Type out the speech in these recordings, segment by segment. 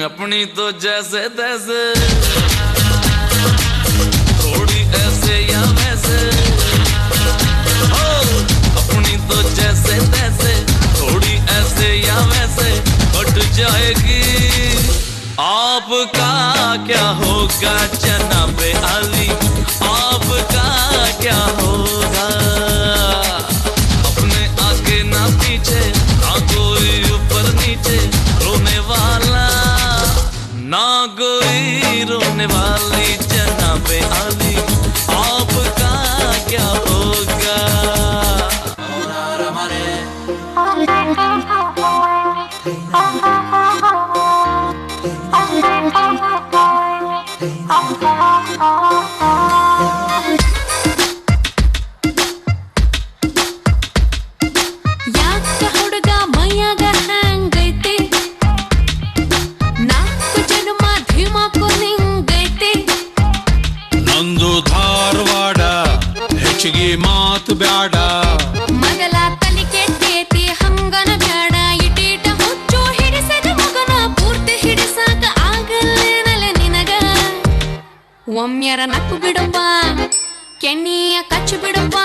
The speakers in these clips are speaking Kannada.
अपनी तो जैसे तैसे थोड़ी ऐसे या वैसे हो, अपनी तो जैसे तैसे थोड़ी ऐसे या वैसे कट जाएगी। आपका क्या होगा जनाबे आली, आपका क्या होगा? अपने आगे ना पीछे, ना कोई ऊपर नीचे, रोने वाला ना कोई रोने वाली जनाबे आली, आपका क्या होगा? ಯಾಕ ಹುಡುಗ ಮೈಯಾಗ ಹ್ಯಾಂಗೈತಿ, ನಾಲ್ಕು ಜನ್ಮ ಧಿಮಾಕು ನಿಂಗೈತಿ. ನಂದು ಧಾರವಾಡ ಹೆಚ್ಚಿಗೆ ಮಾತು ಬ್ಯಾಡ, ಮಗಲ ತಲಿ ಕೆಟ್ಟೈತಿ ಹಂಗನ ಬ್ಯಾಡ. ಇಟೀಟ ಹುಚ್ಚು ಹಿಡಿಸಿದ ಮಗನ ಪೂರ್ತಿ ಹಿಡಿಸಾಕ ಆಗಲ್ಲೇನಲ್ಲ ನಿನಗ. ಒಮ್ಮೆರ ನಕ್ಕು ಬಿಡಪ್ಪ, ಕೆಣ್ಣಿಯ ಕಚ್ಚು ಬಿಡಪ್ಪ,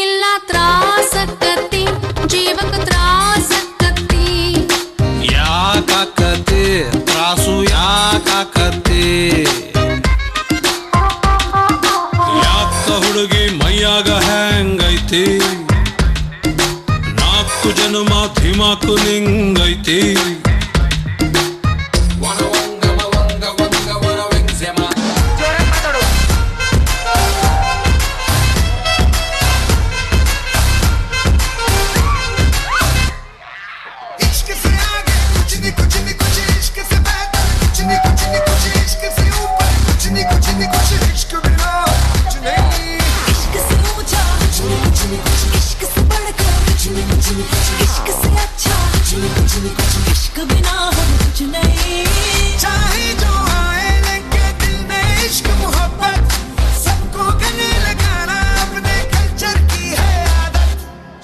ಇಲ್ಲ ತ್ರಾಸಕ್ಕತ್ತಿ, ಜೀವಕ ತ್ರಾಸಕ್ಕತ್ತಿ. ಯಾಕಾಕತಿ ತ್ರಾಸು ಯಾಕಾಕತಿ? ಯಾಕ ಹುಡುಗಿ ಮೈಯಾಗ ಹ್ಯಾಂಗೈತಿ, ನಾಲ್ಕು ಜನ್ಮ ಧಿಮಾಕು ನಿಂಗೈತಿ.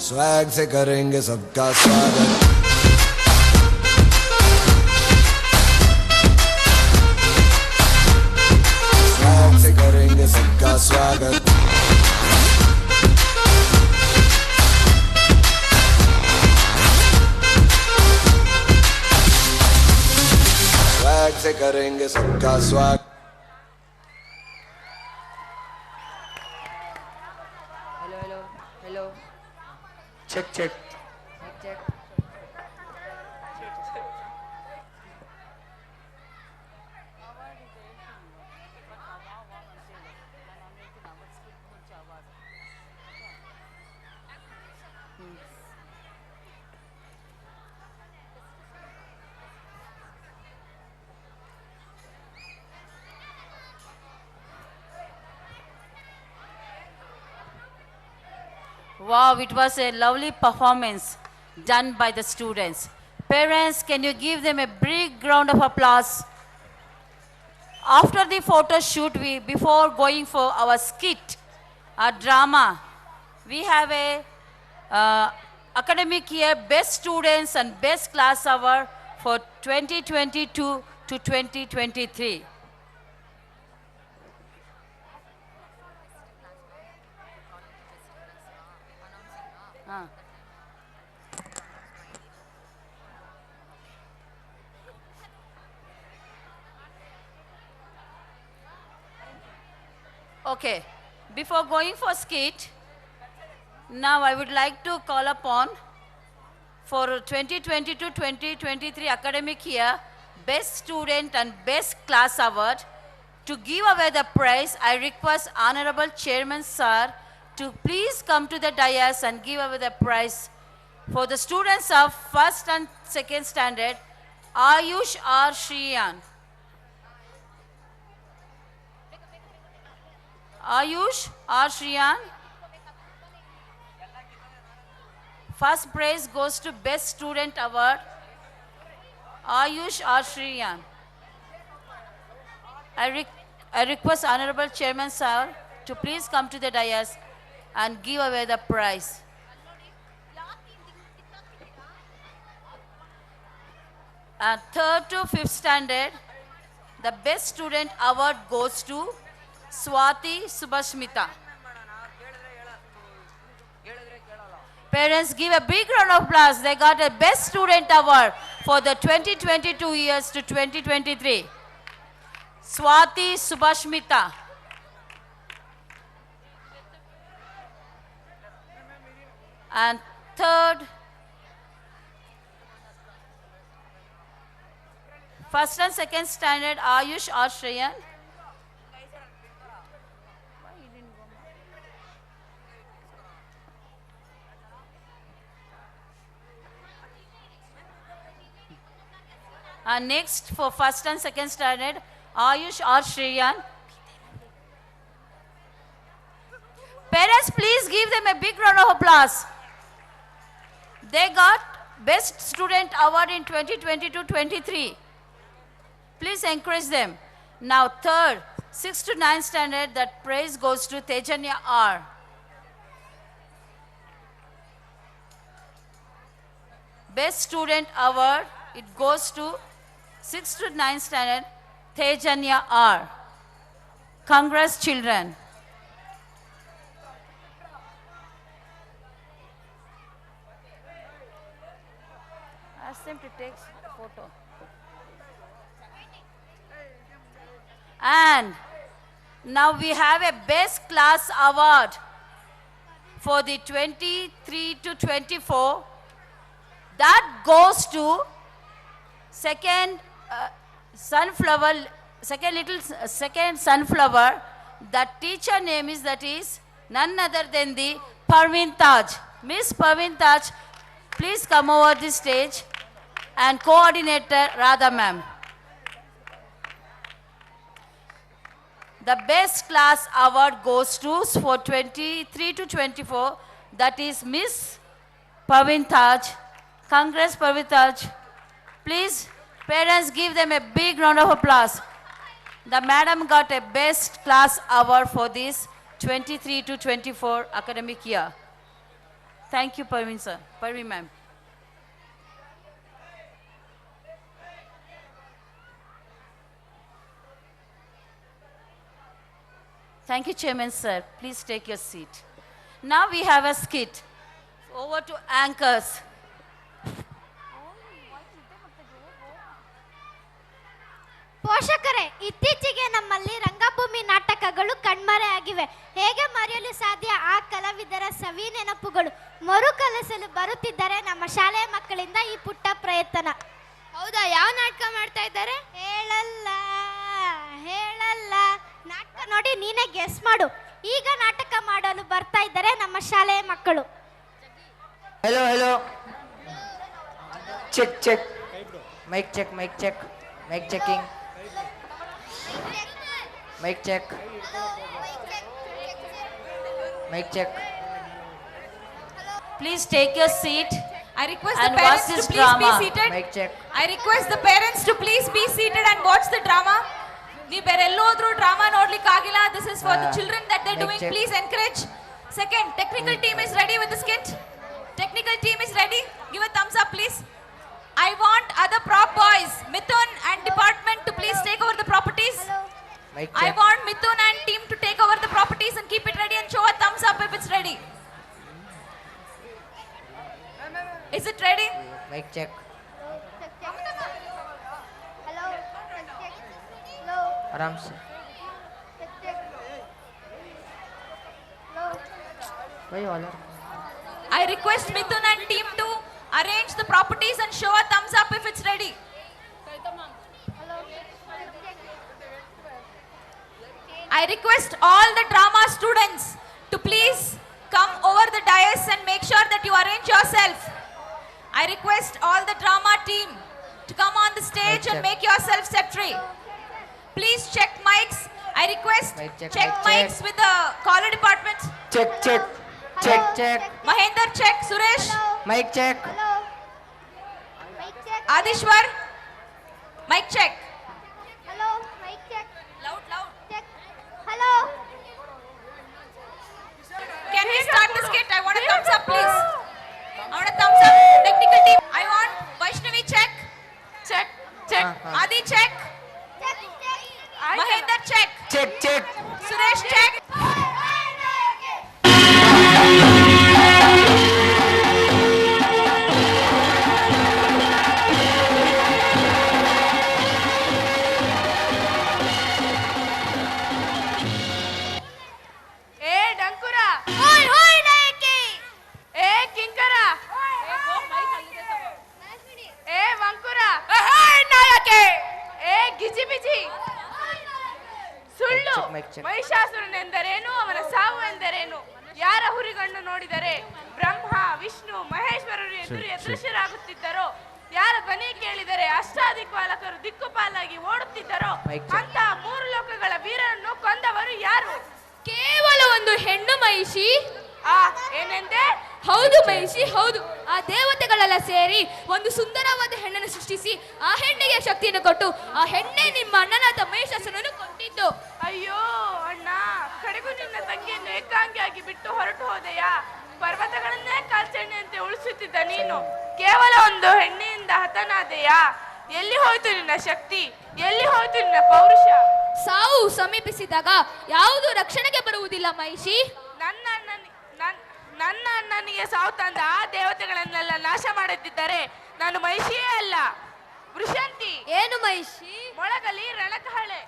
स्वैग से करेंगे सबका स्वागत, स्वैग से करेंगे सबका स्वागत. स्वैग से करेंगे सबका स्वागत. Hello. Check Wow, it was a lovely performance done by the students. Parents, can you give them a big round of applause? After the photo shoot, before going for our skit, our drama, we have a academic year best students and best class award for 2022 to 2023. Okay, before going for skit, now I would like to call upon for 2022-2023 academic year best student and best class award. To give away the prize, I request Honorable Chairman Sir to please come to the dais and give away the prize for the students of first and second standard, Ayush R. Shriyan. Ayush R. Shriyan. First prize goes to Best Student Award, Ayush R. Shriyan. I request Honorable Chairman Sir to please come to the dais and give away the prize. And third to fifth standard, the best student award goes to Swati Subhashmita. Parents, give a big round of applause. They got a best student award for the 2022 years to 2023. Swati Subhashmita. And third, first and second standard, Ayush Ashrayan. And next for first and second standard, Ayush Ashrayan. Parents, please give them a big round of applause. They got Best Student Award in 2022-23. Please encourage them. Now third, 6th to 9th standard, that praise goes to Tejanya R. Best Student Award, it goes to 6th to 9th standard, Tejanya R. Congrats, children. Ask them to take a photo. And now we have a Best Class Award for the 23 to 24. That goes to second sunflower. That teacher name is, that is none other than the Parveen Taj. Miss Parveen Taj, please come over the stage, and coordinator Radha ma'am. The Best Class Award goes to for 23 to 24. That is Miss Parveen Taj. Congrats, Parveen Taj. Please, parents, give them a big round of applause. The madam got a Best Class Award for this 23 to 24 academic year. Thank you, Parveen sir. Parveen ma'am. Thank you, Chairman sir. Please take your seat. Now we have a skit. Over to anchors. ಪೋಷಕರೇ, ಇತ್ತೀಚೆಗೆ ನಮ್ಮಲ್ಲಿ ರಂಗಭೂಮಿ ನಾಟಕಗಳು ಕಣ್ಮರೆಯಾಗಿವೆ. ಹೇಗೆ ಮರೆಯಲು ಸಾಧ್ಯ? ಆ ಕಲಾವಿದರ ಸವಿ ನೆನಪುಗಳು ಮರುಕಳಿಸಲು ಬರುತ್ತಿದ್ದರೆ ನಮ್ಮ ಶಾಲೆಯ ಮಕ್ಕಳಿಂದ ಈ ಪುಟ್ಟ ಪ್ರಯತ್ನ. ಹೌದಾ? ಯಾವ ನಾಟಕ ಮಾಡ್ತಾ ಇದ್ದಾರೆ? ಹೇಳಲ್ಲ ಹೇಳಲ್ಲ. ನಾಟಕ ನೋಡಿ ನೀನೇ ಗೆಸ್ ಮಾಡು. ಈಗ ನಾಟಕ ಮಾಡಲು ಬರ್ತಾ ಇದ್ದಾರೆ ನಮ್ಮ ಶಾಲೆಯ ಮಕ್ಕಳು. Hello hello check check mic check mic check mic checking mic check mic check Please take your seat. I request And the parents watch to this please be drama. seated. Mic check I request the parents to please be seated and watch the drama. ನೀವು ಬೇರೆಲ್ಲೋ ಹೋದ್ರು ಡ್ರಾಮಾ ನೋಡ್ಲಿಕ್ಕೆ ಆಗಿಲ್ಲ. This is for the children that they're Mic doing. check. Please encourage. Second, technical team is ready with the skit. Technical team is ready. Give a thumbs up, please. I want other prop boys, Mithun and department, to please take over the properties. Mic I check want Mithun and team to take over the properties and keep it ready and show a thumbs up if it's ready. Is it ready? Mic check hello hello आराम से वही वाला I request Mithun and team to arrange the properties and show a thumbs up if it's ready. I request all the drama students to please come over the dais and make sure that you arrange yourself. I request all the drama team to come on the stage Mic and check. make yourself set free. Please check mics. I request Mic check, check mic mics check. with the caller department. Check check check check Mahendra check, Suresh, mic check hello mic check Adishwar, mic check. Hello mic check Loud, loud. Check hello Can we start the skit? I want a thumbs up, please. I want a thumbs up. Technical team. I want Vaishnavi check. Check. check, mic check. ಮಹಿಷಾಸುರನೆಂದರೇನು, ಅವನ ಸಾವು ಎಂದರೇನು? ಯಾರ ಹುರಿಗಣ್ಣು ನೋಡಿದರೆ ಬ್ರಹ್ಮ ವಿಷ್ಣು ಮಹೇಶ್ವರರು ಎದುರುಶರಾಗುತ್ತಿದ್ದರೋ, ಯಾರ ಧ್ವನಿ ಕೇಳಿದರೆ ಅಷ್ಟಾದಿಕ್ಪಾಲಕರು ದಿಕ್ಕುಪಾಲಾಗಿ ಓಡುತ್ತಿದ್ದರೋ Mic check. ಅಂತ ಮೂರು ಲೋಕಗಳ ವೀರನನ್ನು ಕೊಂದವರು ಯಾರು? ಕೇವಲ ಒಂದು ಹೆಣ್ಣು ಮಹಿಷಿ. ಆ ಏನೆಂದೆ? ಹೌದು ಮಹಿಷಿ, ಹೌದು. ಆ ದೇವತೆಗಳೆಲ್ಲ ಸೇರಿ ಒಂದು ಸುಂದರವಾದ ಹೆಣ್ಣನ್ನು ಸೃಷ್ಟಿಸಿ ಆ ಹೆಣ್ಣಿಗೆ ಶಕ್ತಿಯನ್ನು ಕೊಟ್ಟು ಆ ಹೆಣ್ಣೆ ನಿಮ್ಮ ಅಣ್ಣನಾದ ಮಹಿಷಾಸುರನನ್ನು ಕೊಂದಿದ್ದು. ಅಯ್ಯೋ ಅಣ್ಣ, ಕಡೆಗೂ ನಿನ್ನ ತಂಗಿಯನ್ನು ಏಕಾಂಗಿಯಾಗಿ ಬಿಟ್ಟು ಹೊರಟು ಹೋದೆಯಾ? ಪರ್ವತಗಳನ್ನೇ ಕಾಲ್ಚೆಣ್ಣೆಯಂತೆ ಉಳಿಸುತ್ತಿದ್ದ ನೀನು ಕೇವಲ ಒಂದು ಹೆಣ್ಣಿನಿಂದ ಹತನಾದೆಯಾ? ಎಲ್ಲಿ ಹೋಯ್ತು ನಿನ್ನ ಶಕ್ತಿ? ಎಲ್ಲಿ ಹೋಯ್ತು ನಿನ್ನ ಪೌರುಷ? ಸಾವು ಸಮೀಪಿಸಿದಾಗ ಯಾವುದು ರಕ್ಷಣೆಗೆ ಬರುವುದಿಲ್ಲ ಮಹಿಷಿ. ನನ್ನ ಅಣ್ಣನಿಗೆ ಸಾವು ತಂದ ಆ ದೇವತೆಗಳನ್ನೆಲ್ಲ ನಾಶ ಮಾಡುತ್ತಿದ್ದರೆ ನಾನು ಮಹಿಷಿಯೇ ಅಲ್ಲ, ವೃಷಂತಿ. ಏನು ಮಹಿಷಿ? ಮೊಳಗಲಿ ರಣಕಹಳೆ,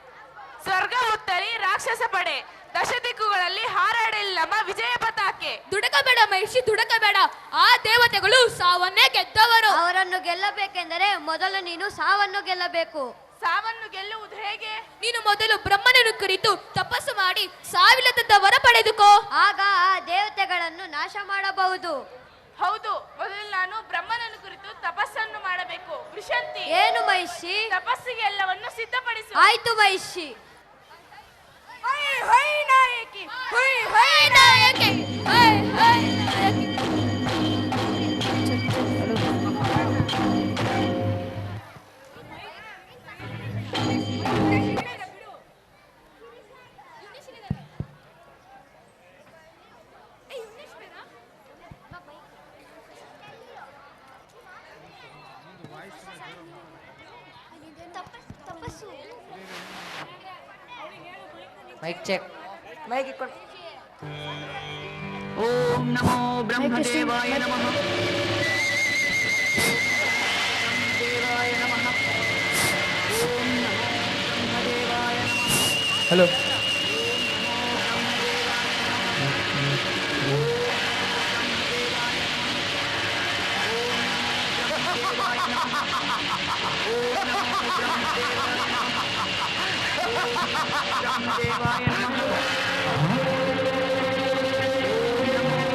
ಸ್ವರ್ಗ ಉತ್ತರಿ ರಾಕ್ಷಸ ಪಡೆ, ದಶ ದಿಕ್ಕುಗಳಲ್ಲಿ ಹಾರಾಡಲಿಲ್ಲಮ್ಮ ವಿಜಯ ಪತಾಕೆ. ದುಡಕಬೇಡ ಮಹಿಷಿ, ದುಡಕಬೇಡ. ಆ ದೇವತೆಗಳು ಸಾವನ್ನೇ ಗೆದ್ದವರು. ಅವರನ್ನು ಗೆಲ್ಲಬೇಕೆಂದರೆ ಮೊದಲು ನೀನು ಸಾವನ್ನು ಗೆಲ್ಲಬೇಕು. ಸಾವನ್ನು ಗೆಲ್ಲುವುದು ಹೇಗೆ? ನೀನು ಮೊದಲು ಬ್ರಹ್ಮನನ್ನು ಕುರಿತು ತಪಸ್ಸು ಮಾಡಿ ಸಾವಿಲ್ಲದ ವರ ಪಡೆದುಕೋ. ಆಗ ಆ ದೇವತೆಗಳನ್ನು ನಾಶ ಮಾಡಬಹುದು. ಹೌದು, ಮೊದಲು ನಾನು ಬ್ರಹ್ಮನನ್ನು ಕುರಿತು ತಪಸ್ಸನ್ನು ಮಾಡಬೇಕು. ವೃಷಂತಿ, ಏನು ಮಹಿಷಿ? ತಪಸ್ಸಿಗೆ ಎಲ್ಲವನ್ನು ಸಿದ್ಧಪಡಿಸು. ಆಯ್ತು ಮಹಿಷಿ. ಹೈ ಹೈ ನಾಯಕಿ, ಹೈ ಹೈ ನಾಯಕಿ, ಹೈ ಹೈ ನಾಯಕಿ. ತಪಸ್ಸು. Mic check. Mic ಇಕ್ಕೊಂಡು. ಓಂ ನಮೋ ಬ್ರಹ್ಮದೇವಾಯ ನಮಃ. ದೇವಾಯ ನಮಃ. ಓಂ ನಮೋ ಬ್ರಹ್ಮದೇವಾಯ ನಮಃ. Hello. ಬ್ರಹ್ಮದೇವಾಯ ನಮಃ.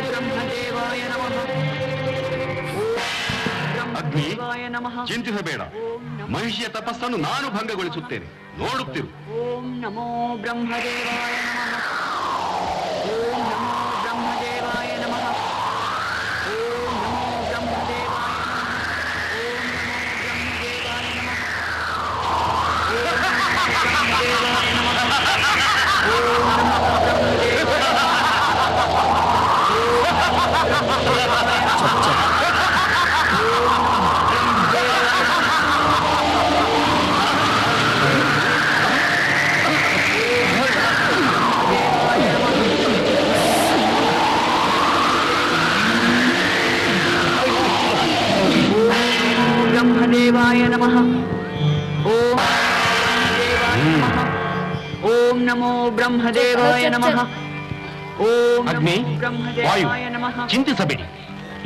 ಬ್ರಹ್ಮದೇವಾಯ ನಮಃ. ಬ್ರಹ್ಮದೇವಾಯ ನಮಃ. ಚಿಂತಿಸಬೇಡ, ಮಹಿಷಿಯ ತಪಸ್ಸನ್ನು ನಾನು ಭಂಗಗೊಳಿಸುತ್ತೇನೆ, ನೋಡುತ್ತಿರು. ಓಂ ನಮೋ ಬ್ರಹ್ಮದೇವಾಯ ನಮಃ. ಓಂ ನಮೋ ಬ್ರಹ್ಮದೇವಾಯ ನಮಃ. ಓಂ ನಮೋ ಬ್ರಹ್ಮದೇವಾಯ ನಮಃ. ಓಂ ನಮೋ ಬ್ರಹ್ಮದೇವಾಯ ನಮಃ. ಓಂ ನಮೋ ಬ್ರಹ್ಮದೇವಾಯ ನಮಃ. ಓಂ ನಮೋ ಬ್ರಹ್ಮದೇವಾಯ ಬ್ರಹ್ಮದೇವಾಯ ನಮಃ. ಓಂ ಓಂ ನಮೋ ಬ್ರಹ್ಮದೇವಾಯ ನಮಃ. ಓಂ ಅಗ್ನಿ, ವಾಯು, ಬ್ರಹ್ಮದೇವಾಯ ನಮಃ. ಚಿಂತಿಸಬೇಡಿ,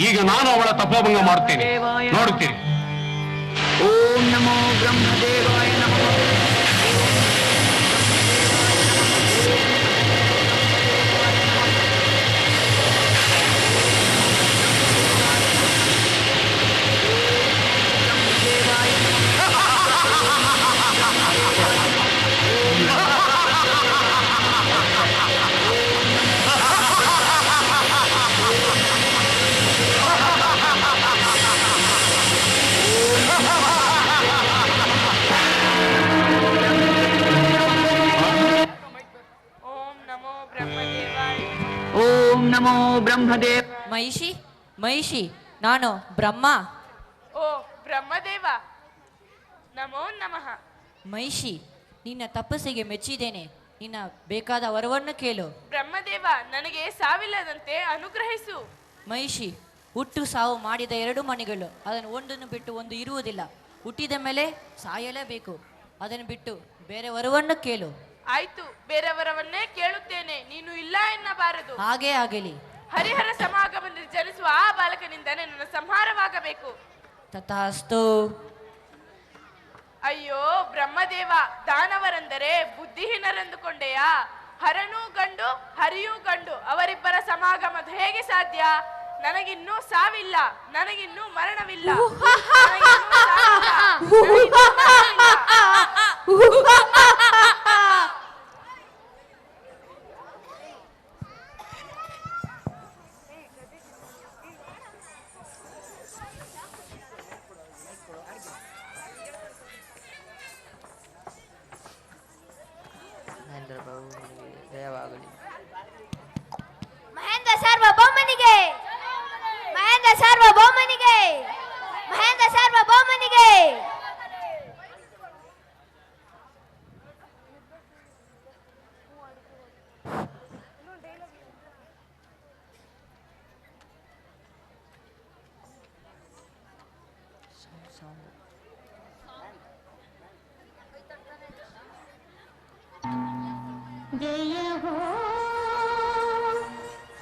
ಈಗ ನಾನು ಅವಳ ತಪೋಭಂಗ ಮಾಡುತ್ತೇನೆ, ನೋಡುತ್ತೀರಿ. ಓಂ ನಮೋ ಬ್ರಹ್ಮದೇವಾಯ ನಮಃ. ಓಂ ನಮೋ ಬ್ರಹ್ಮದೇವ. ಮಹಿಷಿ, ಮಹಿಷಿ, ನಾನು ಬ್ರಹ್ಮ. ಓ ಬ್ರಹ್ಮದೇವ, ನಮೋ ನಮಃ. ಮಹಿಷಿ, ನಿನ್ನ ತಪಸ್ಸಿಗೆ ಮೆಚ್ಚಿದ್ದೇನೆ. ನಿನ್ನ ಬೇಕಾದ ವರವನ್ನು ಕೇಳು. ಬ್ರಹ್ಮದೇವ, ನನಗೆ ಸಾವಿಲ್ಲದಂತೆ ಅನುಗ್ರಹಿಸು. ಮಹಿಷಿ, ಹುಟ್ಟು ಸಾವು ಮಾಡಿದ ಎರಡು ಮನೆಗಳು, ಅದನ್ನು ಒಂದನ್ನು ಬಿಟ್ಟು ಒಂದು ಇರುವುದಿಲ್ಲ. ಹುಟ್ಟಿದ ಮೇಲೆ ಸಾಯಲೇಬೇಕು. ಅದನ್ನು ಬಿಟ್ಟು ಬೇರೆ ವರವನ್ನು ಕೇಳು. ಆಯ್ತು, ಬೇರೆಯವರವನ್ನೇ ಕೇಳುತ್ತೇನೆ, ನೀನು ಇಲ್ಲ ಎನ್ನಬಾರದು. ಹಾಗೇ ಆಗಲಿ. ಹರಿಹರ ಸಮಾಗಮದಲ್ಲಿ ಜನಿಸುವ ಆ ಬಾಲಕನಿಂದಲೇ ನನ್ನ ಸಂಹಾರವಾಗಬೇಕು. ತಥಾಸ್ತು. ಅಯ್ಯೋ ಬ್ರಹ್ಮದೇವ, ದಾನವರೆಂದರೆ ಬುದ್ಧಿಹೀನರೆಂದುಕೊಂಡೆಯಾ? ಹರನೂ ಗಂಡು ಹರಿಯೂ ಗಂಡು, ಅವರಿಬ್ಬರ ಸಮಾಗಮದ ಹೇಗೆ ಸಾಧ್ಯ? ನನಗಿನ್ನೂ ಸಾವಿಲ್ಲ, ನನಗಿನ್ನೂ ಮರಣವಿಲ್ಲ, ನನಗಿನ್ನೂ ಸಾವಿಲ್ಲ, ನನಗಿನ್ನೂ ಮರಣವಿಲ್ಲ. ಮಹೇಂದ್ರ ಬಾಬು ಜಯವಾಗಲಿ. ಮಹೇಂದ್ರ ಸಾರ್ವಭೌಮನಿಗೆ, ಮಹೇಂದ್ರ ಸಾರ್ವಭೌಮನಿಗೆ, ಮಹೇಂದ್ರ ಸಾರ್ವಭೌಮನಿಗೆ. जय हो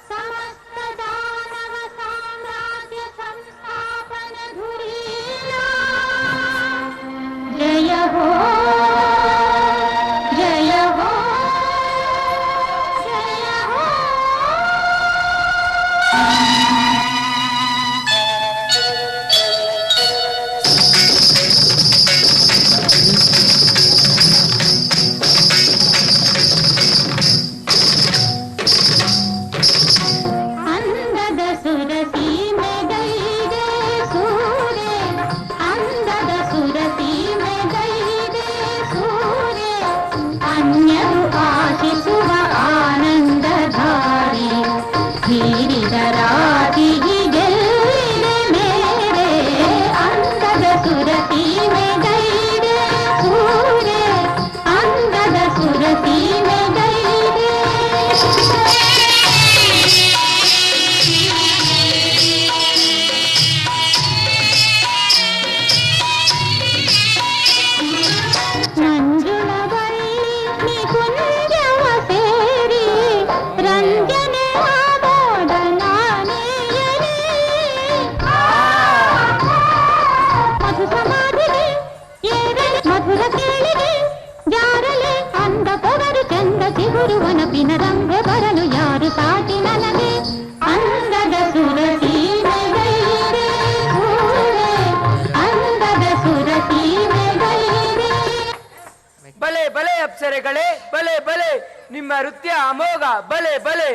समस्त दानव साम्राज्य संस्थापन धुरीला, जय हो जय हो जय हो. ಅಂದದ ಸುರತಿ ಮೆಗೈದೆ ಸೂರೆ, ಅಂದದ ಸುರತಿ ಮೆಗೈದೆ ಸೂರೆ, ಅನ್ಯರು ಆಶಿಸುವ ಆನಂದಧಾರೆ, ಹೀರಿದ ರಾಗಿ ಗೆಲ್ಲಿದೆ ಮೇರೆ. ಅಂದದ ಸುರತಿ ಮೆಗೈದೆ ಸೂರೆ, ಅಂದದ ಸುರತಿ ಮೆಗೈದೆ. ಮಂಜುಳವಳ್ಳಿ ನಿಕುಂಜವ ಸೇರಿ ರಂಜನೆ ಆಮೋದ ನಾನೇಯರಿ, ಮಧು ಸಮಾಧಿಗೆ ಏರಲಿ ಮಧುರ ಕೇಳಿಗೆ ಜಾರಲಿ, ಅಂದ ಪೊಗರು ಚಂದ ಸಿಗುರುವನ ಪಿನರಂಗ ಬರಲು ಯಾರು ಸಾಟಿ ನನಗೆ. ಅಂದದ ಸುರತಿ ಮೆಗೈದೆ ಸೂರೆ, ಅಂದದ ಸುರತಿ ಮೆಗೈದೆ. ಬಲೆ ಬಲೆ ಅಪ್ಸರೆಗಳೇ, ಬಲೆ ಬಲೆ, ನಿಮ್ಮ ನೃತ್ಯ ಅಮೋಘ, ಬಲೆ ಬಲೆ.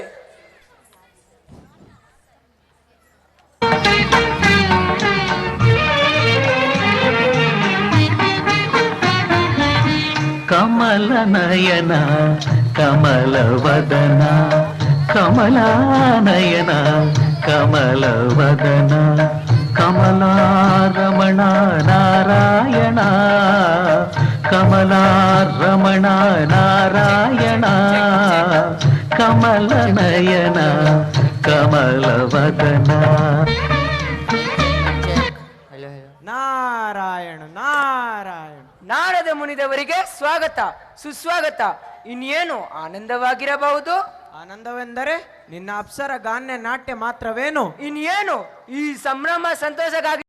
ಕಮಲ ನಯನ ಕಮಲ ವದನ, ಕಮಲ ನಯನ ಕಮಲ ವದನ, ಕಮಲಾರಮಣ ನಾರಾಯಣ, ಕಮಲಾರಮಣ ನಾರಾಯಣ, ಕಮಲ ನಯನ ಕಮಲ ವದನ. ನಾರಾಯಣ ನಾರಾಯಣ. ನಾರದ ಮುನಿದವರಿಗೆ ಸ್ವಾಗತ ಸುಸ್ವಾಗತ. ಇನ್ನೇನು ಆನಂದವಾಗಿರಬಹುದು? ಆನಂದವೆಂದರೆ ನಿನ್ನ ಅಪ್ಸರ ಗಾನ್ಯ ನಾಟ್ಯ ಮಾತ್ರವೇನು? ಇನ್ನೇನು ಈ ಸಂಭ್ರಮ ಸಂತೋಷಕ್ಕಾಗಿ